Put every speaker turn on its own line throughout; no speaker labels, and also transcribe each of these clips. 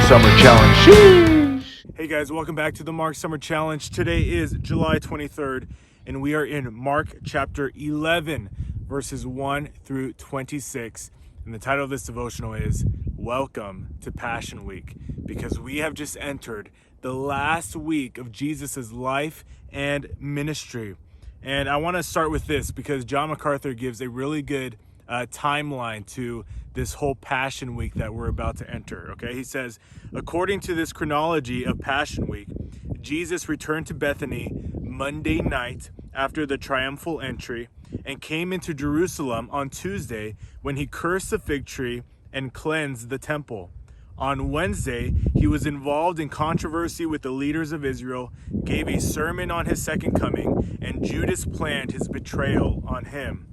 Summer Challenge. Sheesh.
Hey guys, welcome back to the Mark Summer Challenge. Today is July 23rd, and we are in Mark chapter 11, verses 1 through 26. And the title of this devotional is Welcome to Passion Week, because we have just entered the last week of Jesus' life and ministry. And I want to start with this because John MacArthur gives a really good timeline to this whole Passion Week that we're about to enter. Okay, he says, according to this chronology of Passion Week, Jesus returned to Bethany Monday night after the triumphal entry and came into Jerusalem on Tuesday when he cursed the fig tree and cleansed the temple. On Wednesday, he was involved in controversy with the leaders of Israel, gave a sermon on his second coming, and Judas planned his betrayal on him.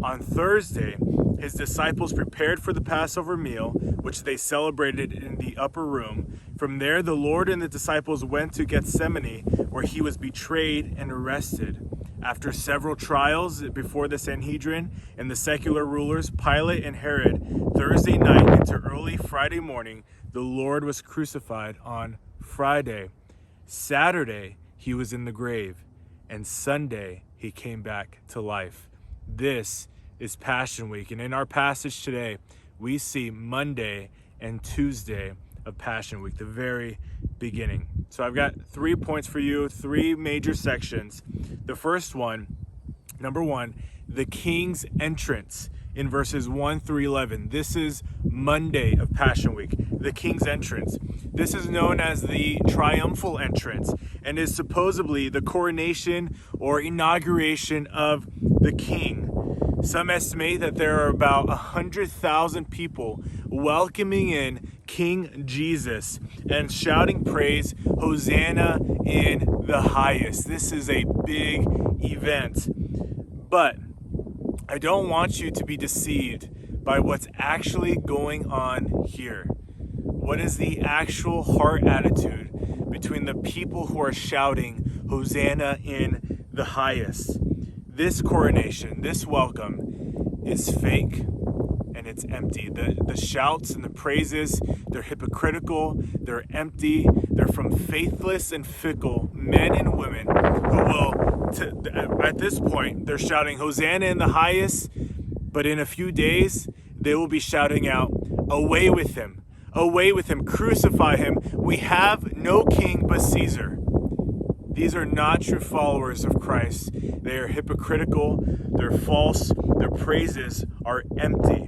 On Thursday, his disciples prepared for the Passover meal, which they celebrated in the upper room. From there, the Lord and the disciples went to Gethsemane, where he was betrayed and arrested. After several trials before the Sanhedrin and the secular rulers, Pilate and Herod, Thursday night into early Friday morning, the Lord was crucified on Friday. Saturday, he was in the grave, and Sunday, he came back to life. This is Passion Week, and in our passage today, we see Monday and Tuesday of Passion Week, the very beginning. So I've got 3 points for you, 3 major sections. The first one, number 1, the King's entrance in verses 1 through 11. This is Monday of Passion Week, the King's entrance. This is known as the triumphal entrance and is supposedly the coronation or inauguration of the King. Some estimate that there are about 100,000 people welcoming in King Jesus and shouting praise, Hosanna in the highest. This is a big event. But I don't want you to be deceived by what's actually going on here. What is the actual heart attitude between the people who are shouting, Hosanna in the highest? This coronation, this welcome is fake and it's empty. The shouts and the praises, they're hypocritical, they're empty, they're from faithless and fickle men and women who will, at this point, they're shouting Hosanna in the highest, but in a few days, they will be shouting out, away with him, crucify him. We have no king but Caesar. These are not true followers of Christ. They are hypocritical, they're false, their praises are empty.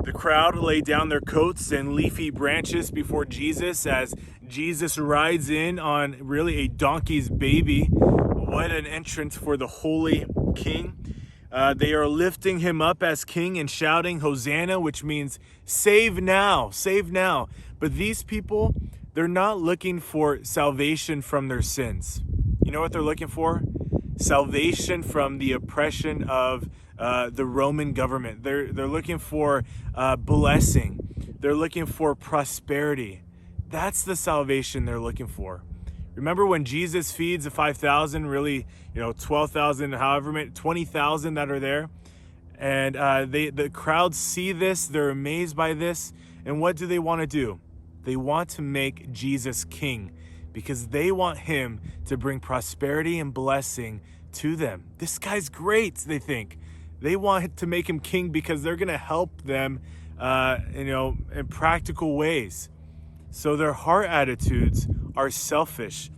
The crowd lay down their coats and leafy branches before Jesus as Jesus rides in on really a donkey's baby. What an entrance for the holy King. They are lifting him up as king and shouting Hosanna, which means save now, save now. But these people, they're not looking for salvation from their sins. You know what they're looking for? Salvation from the oppression of the Roman government. They're looking for blessing. They're looking for prosperity. That's the salvation they're looking for. Remember when Jesus feeds the 5,000, really, 12,000, however many, 20,000 that are there? And the crowds see this, they're amazed by this. And what do they want to do? They want to make Jesus king because they want him to bring prosperity and blessing to them. This guy's great, they think. They want to make him king because they're going to help them, in practical ways. So their heart attitudes are selfish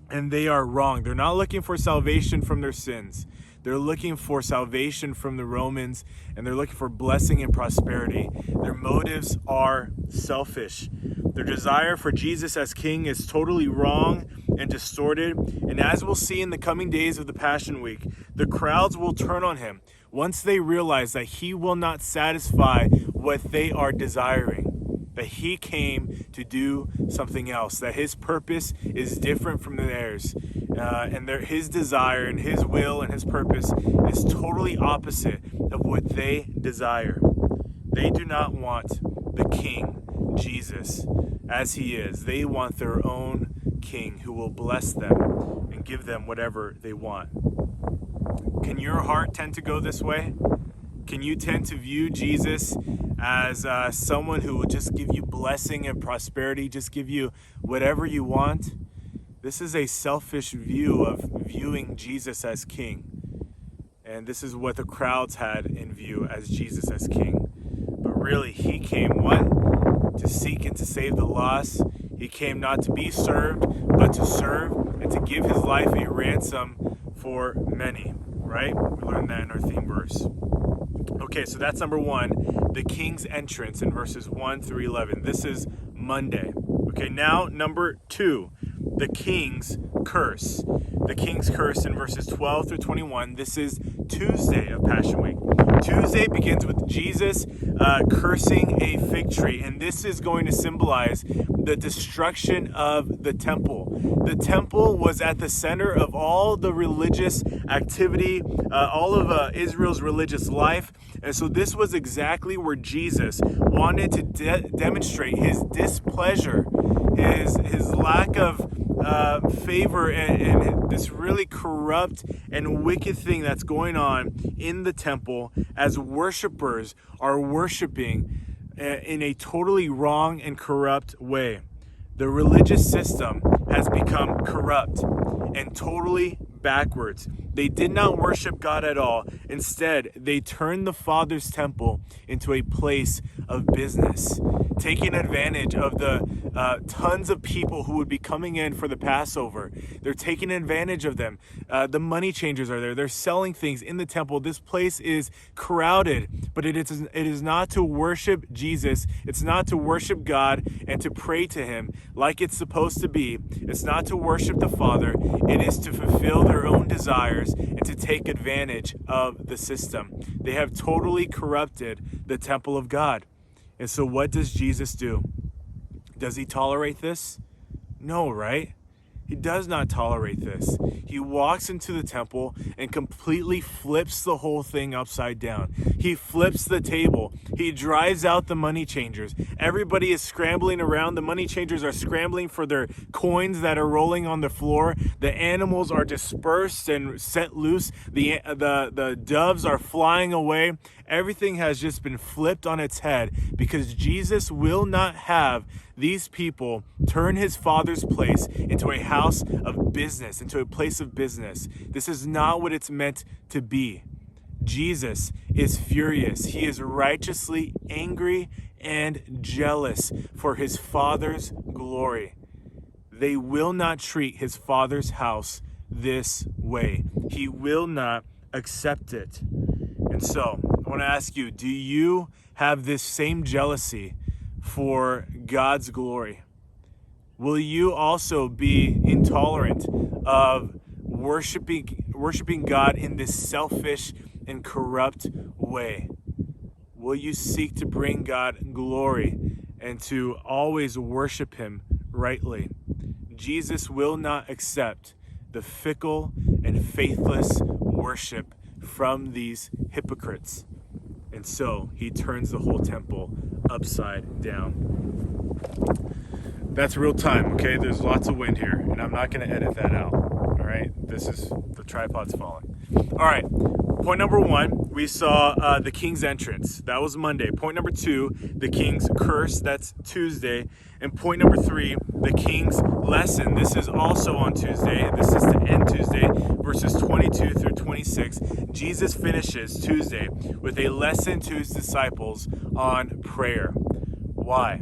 and they are wrong. They're not looking for salvation from their sins. They're looking for salvation from the Romans, and they're looking for blessing and prosperity. Their motives are selfish. Their desire for Jesus as king is totally wrong and distorted. And as we'll see in the coming days of the Passion Week, the crowds will turn on him once they realize that he will not satisfy what they are desiring, that he came to do something else, that his purpose is different from theirs. And his desire and his will and his purpose is totally opposite of what they desire. They do not want the King, Jesus, as he is. They want their own king who will bless them and give them whatever they want. Can your heart tend to go this way? Can you tend to view Jesus as someone who will just give you blessing and prosperity, just give you whatever you want? This is a selfish view of viewing Jesus as king. And this is what the crowds had in view as Jesus as king. But really, he came what? To seek and to save the lost. He came not to be served, but to serve and to give his life a ransom for many, right? We learned that in our theme verse. Okay, so that's number one, the king's entrance in verses 1 through 11. This is Monday. Okay, now number two, the king's curse. The king's curse in verses 12 through 21. This is Tuesday of Passion Week. Tuesday begins with Jesus cursing a fig tree, and this is going to symbolize the destruction of the temple. The temple was at the center of all the religious activity, all of Israel's religious life, and so this was exactly where Jesus wanted to demonstrate his displeasure, his lack of favor and this really corrupt and wicked thing that's going on in the temple as worshipers are worshiping in a totally wrong and corrupt way. The religious system has become corrupt and totally backwards. They did not worship God at all. Instead, they turned the Father's temple into a place of business, taking advantage of the tons of people who would be coming in for the Passover. They're taking advantage of them. The money changers are there. They're selling things in the temple. This place is crowded, but it is not to worship Jesus. It's not to worship God and to pray to him like it's supposed to be. It's not to worship the Father. It is to fulfill their own desires and to take advantage of the system. They have totally corrupted the temple of God. And so what does Jesus do? Does he tolerate this? No, right? He does not tolerate this. He walks into the temple and completely flips the whole thing upside down. He flips the table. He drives out the money changers. Everybody is scrambling around. The money changers are scrambling for their coins that are rolling on the floor. The animals are dispersed and set loose. The doves are flying away. Everything has just been flipped on its head because Jesus will not have these people turn his Father's place into a house of business, into a place of business. This is not what it's meant to be. Jesus is furious. He is righteously angry and jealous for his Father's glory. They will not treat his Father's house this way. He will not accept it. And so, I want to ask you, do you have this same jealousy for God's glory? Will you also be intolerant of worshiping God in this selfish and corrupt way? Will you seek to bring God glory and to always worship him rightly? Jesus will not accept the fickle and faithless worship from these hypocrites. And so he turns the whole temple upside down. That's real time, okay? There's lots of wind here, and I'm not going to edit that out. All right? The tripod's falling. All right. Point number one, we saw the king's entrance. That was Monday. Point number two, the king's curse. That's Tuesday. And point number three, the king's lesson. This is also on Tuesday. This is to end Tuesday, verses 22 through 26. Jesus finishes Tuesday with a lesson to his disciples on prayer. Why?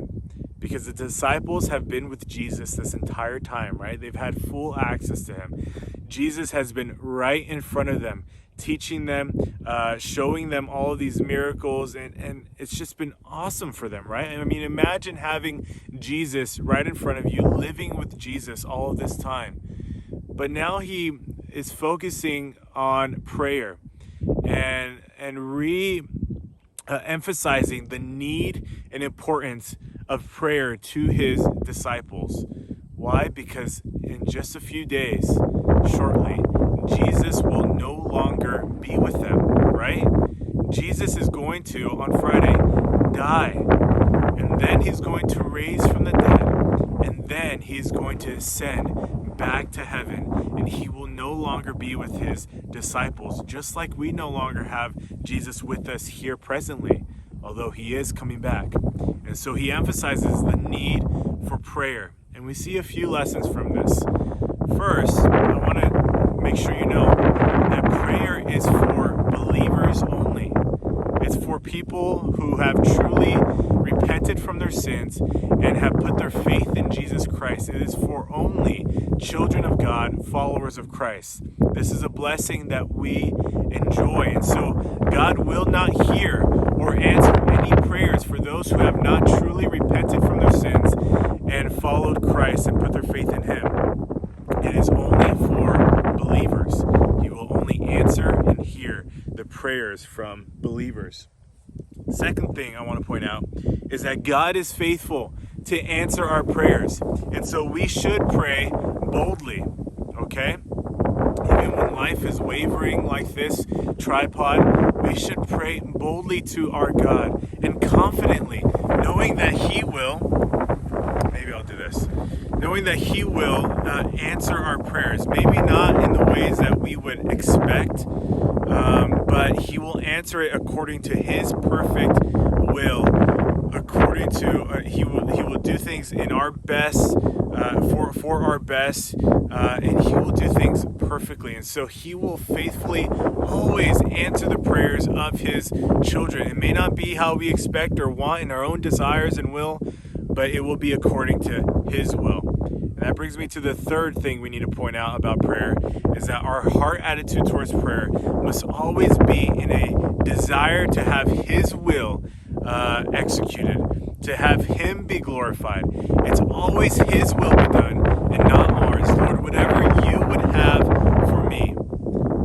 Because the disciples have been with Jesus this entire time, right? They've had full access to him. Jesus has been right in front of them, teaching them, showing them all of these miracles, and it's just been awesome for them, right? I mean, imagine having Jesus right in front of you, living with Jesus all of this time. But now he is focusing on prayer and emphasizing the need and importance of prayer to his disciples. Why? Because in just a few days, shortly, Jesus will no longer be with them, right? Jesus is going to, on Friday, die. And then he's going to raise from the dead. And then he's going to ascend back to heaven, and he will no longer be with his disciples, just like we no longer have Jesus with us here presently, although he is coming back. And so he emphasizes the need for prayer. And we see a few lessons from this. First, I want to make sure you know that prayer is for believers only. It's for people who have truly repented from their sins and have put their faith in Jesus Christ. It is for only children of God, followers of Christ. This is a blessing that we enjoy. And so God will not hear or answer any prayers for those who have not truly repented from their sins and followed Christ and put their faith in him. It is only for believers. He will only answer and hear the prayers from believers. Second thing I want to point out is that God is faithful to answer our prayers. And so we should pray boldly, okay? Even when life is wavering like this tripod, we should pray boldly to our God and confidently, knowing that he will, knowing that he will answer our prayers. Maybe not in the ways that we would expect, but he will answer it according to his perfect will. According to he will do things in our best, for our best, and he will do things perfectly. And so he will faithfully always answer the prayers of his children. It may not be how we expect or want in our own desires and will, but it will be according to his will. And that brings me to the third thing we need to point out about prayer, is that our heart attitude towards prayer must always be in a desire to have his will executed, to have him be glorified. It's always his will be done and not ours. Lord, whatever you would have for me.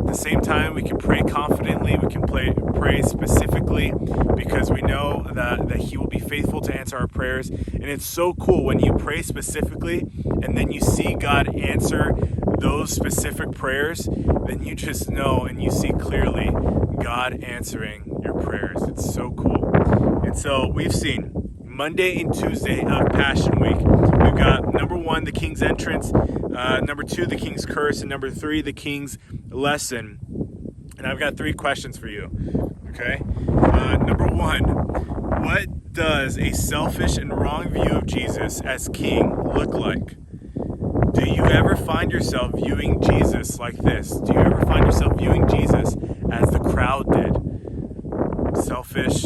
At the same time, we can pray confidently, we can pray specifically, because we know that he will be faithful to answer our prayers. And it's so cool when you pray specifically and then you see God answer those specific prayers, then you just know and you see clearly God answering your prayers. It's so cool. And so we've seen Monday and Tuesday of Passion Week. We've got number 1, the King's entrance, number 2, the King's curse, and number 3, the King's lesson. And I've got 3 questions for you. Okay? Number 1, what does a selfish and wrong view of Jesus as King look like? Do you ever find yourself viewing Jesus like this? Do you ever find yourself viewing Jesus as the crowd did? Selfish,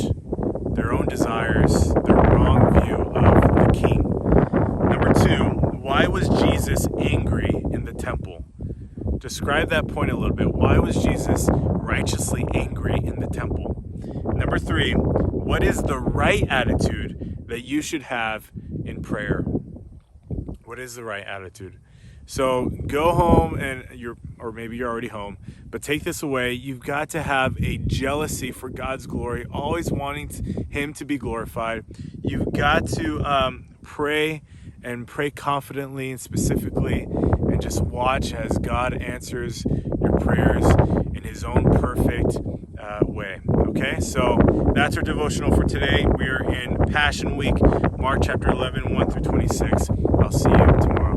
their own desires, their wrong view of the King. Number 2, why was Jesus angry in the temple? Describe that point a little bit. Why was Jesus righteously angry in the temple? Number 3, what is the right attitude that you should have in prayer? What is the right attitude? So go home or maybe you're already home, but take this away. You've got to have a jealousy for God's glory, always wanting him to be glorified. You've got to pray confidently and specifically, and just watch as God answers your prayers in his own perfect way. Okay, so that's our devotional for today. We are in Passion Week, Mark chapter 11, 1 through 26. I'll see you tomorrow.